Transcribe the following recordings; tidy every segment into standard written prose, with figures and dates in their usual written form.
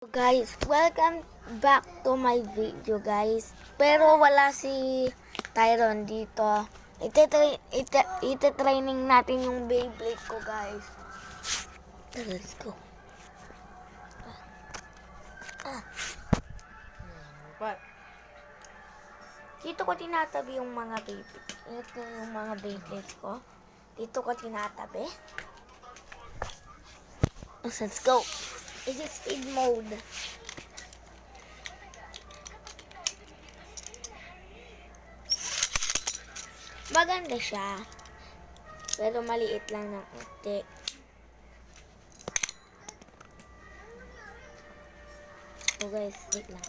Guys, welcome back to my video guys. Pero wala si Tyron dito. Ite-training natin yung Beyblade ko guys. Tara, let's go. Dito ko tinatabi yung mga Beyblade. Ito yung mga Beyblades ko. Dito ko tinatabi. Let's go. Is it speed mode? Maganda siya. Pero maliit lang ng konti. So guys, wait lang.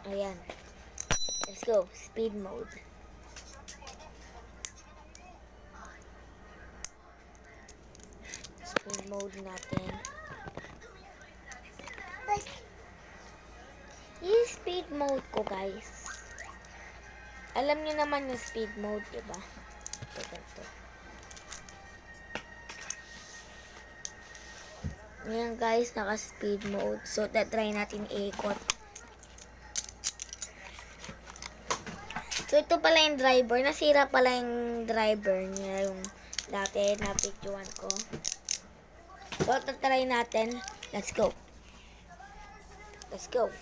Ayan. Let's go. Speed mode. Speed mode natin. Yung speed mode ko, guys. Alam niyo naman yung speed mode, diba? Ito, ganito. Ayan, guys. Naka-speed mode. So, try natin i-ikot. So, ito pala yung driver. Nasira pala yung driver niya. Yung dati na videoan ko. So, try natin. Let's go. Let's go.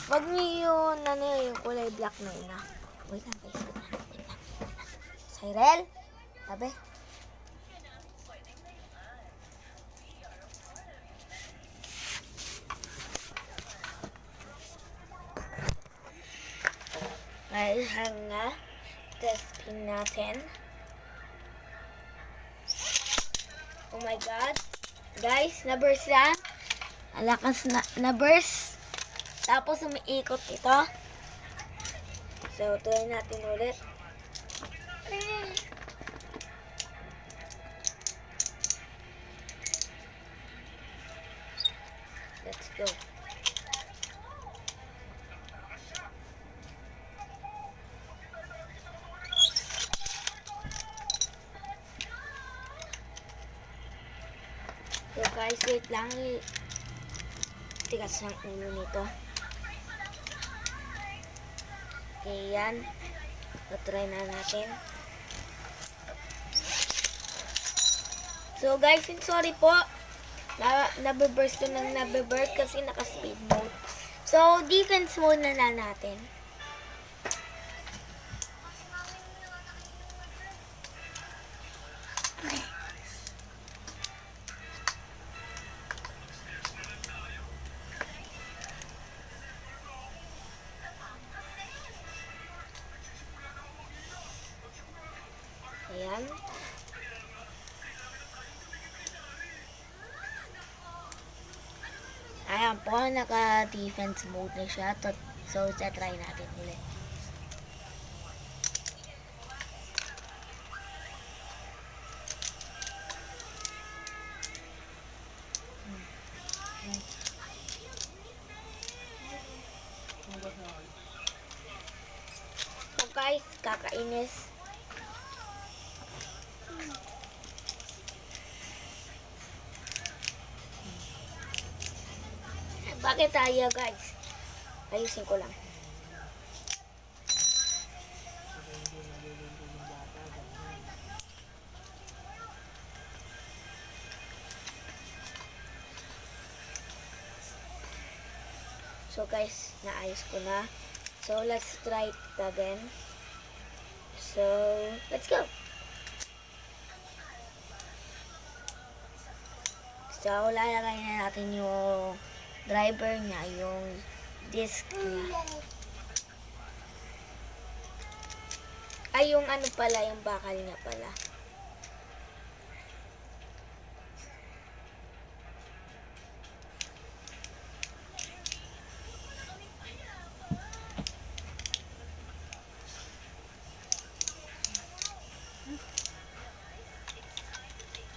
Wag niyo yun, yung kulay black na yun. Wait lang, guys. Wait lang. Cyrel? Sabi? Guys, hanga. Testing natin. Oh my God. Guys, na-burst na. Alakas na-burst. Tapos umiikot ito. So, try natin ulit. Let's go. So guys, wait lang. Tigas ng ulo nito. Okay, yan. So, try na natin. So guys, sorry po. Nababurst ko ng nababurst kasi naka-speed mode. So, defense mode na natin. Ayan. Ayan po, naka-defense mode na siya. So, try natin ulit. So guys, kakainis. Bakit tayo guys? Ayusin ko lang. So guys, naayos ko na. So let's try it again. So, let's go. So, lalagay na natin yung driver niya, yung disc niya. Ay, yung ano pala, yung bakal niya pala.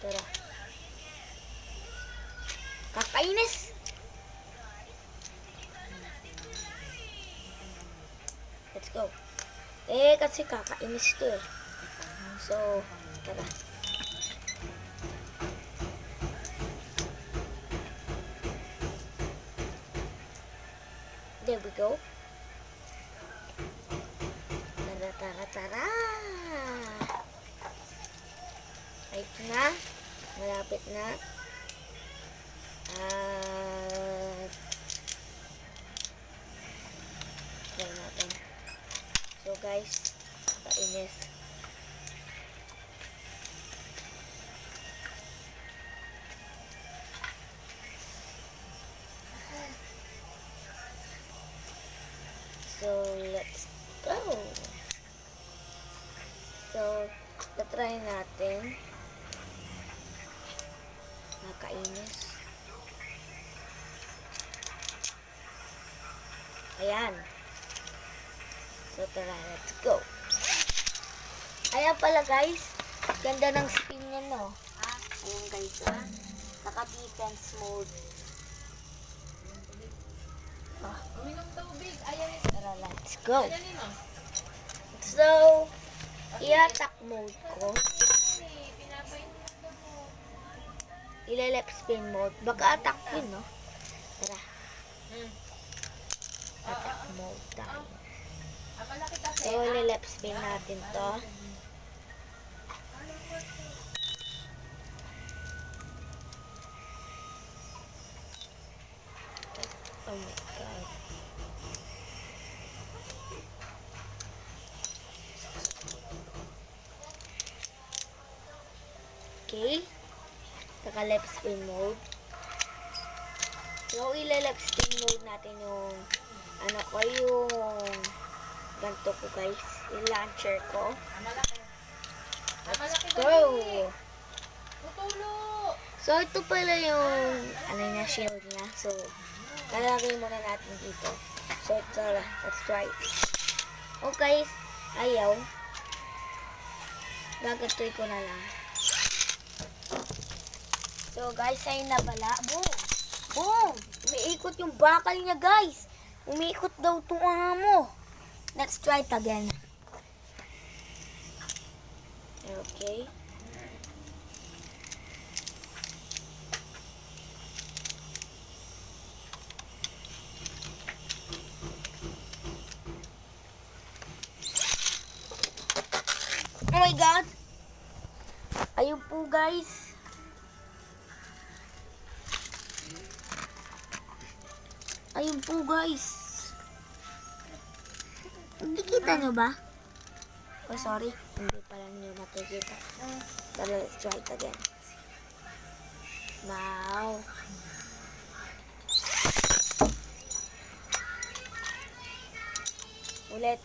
Tara. Kakainis! Let's go. Kasi kakainis to eh. So, tara. There we go. Tara. Ito na. Malapit na. Try natin. So guys, kainis. So let's go. So, tatry natin. Nakainis. Ayan. So, tara, let's go. Ayan pala guys. Ganda ng spin niya, no? Ayan guys, naka-defense mode. Uminom tubig. Ayan. Tara, let's go. Ayan mo. So, i-attack mode ko. Ile-left spin mode. Baka attack yun, no? Tara. Attack mode tayo. So, ile-left spin natin to. Oh my God. Okay. Saka left spin mode. So, ila-left spin mode natin yung yung ganito ko guys. Yung launcher ko. Let's go! Tutulo! So, ito pala yung na shield niya. So, lalagay muna natin dito. So, tara. Let's try. Okay. Ayaw. Gagatoy ko na lang. So, guys, ayun na pala. Boom! Boom! Umiikot yung bakal niya, guys. Umiikot daw itong mo. Let's try it again. Okay. Oh my God! Ayun po, guys. Ayun po, guys. Hindi kita nyo ba? Oh, sorry. Hindi pala nyo nakikita. Tara, let's try it again. Wow. Ulit.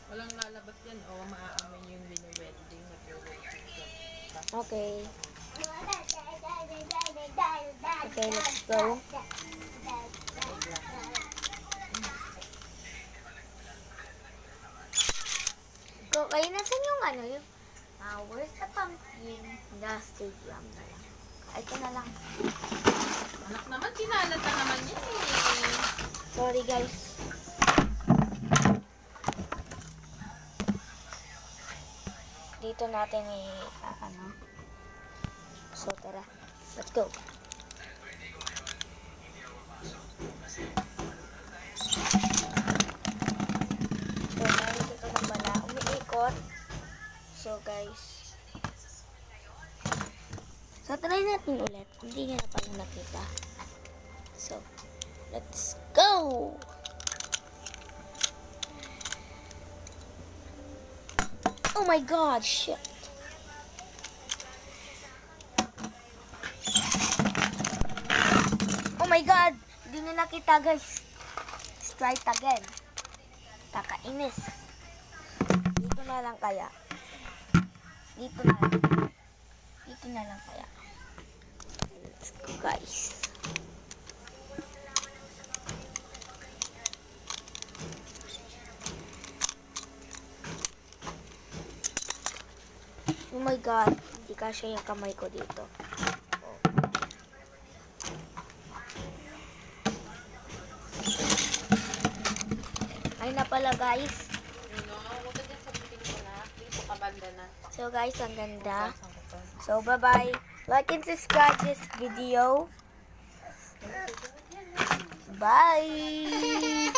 Walang lalabas yan o maaamoy yung wini-wedding na Okay. Okay, let's go. Okay, nasan yung yung where's the pumpkin? The stadium na lang. Ito na lang. Anak naman, kinalat na naman yan eh. Sorry guys. Dito natin So, tara. Let's go. So, meron dito na pala. Umiikot. So, guys. So, try natin ulit. Hindi nyo na pala nakita. So, let's go! Oh my God, shit. Oh my God, hindi nyo nakita guys. Let's try it again. Kakainis. Dito na lang kaya. Dito na lang. Dito na lang kaya. Let's go guys. Oh my God, hindi kasya yung kamay ko dito. Oh. pala guys. Ano, huwag ka dyan sa bitin ko na. Dito ka banda na. So guys, ang ganda. So bye-bye. Like and subscribe this video. Bye!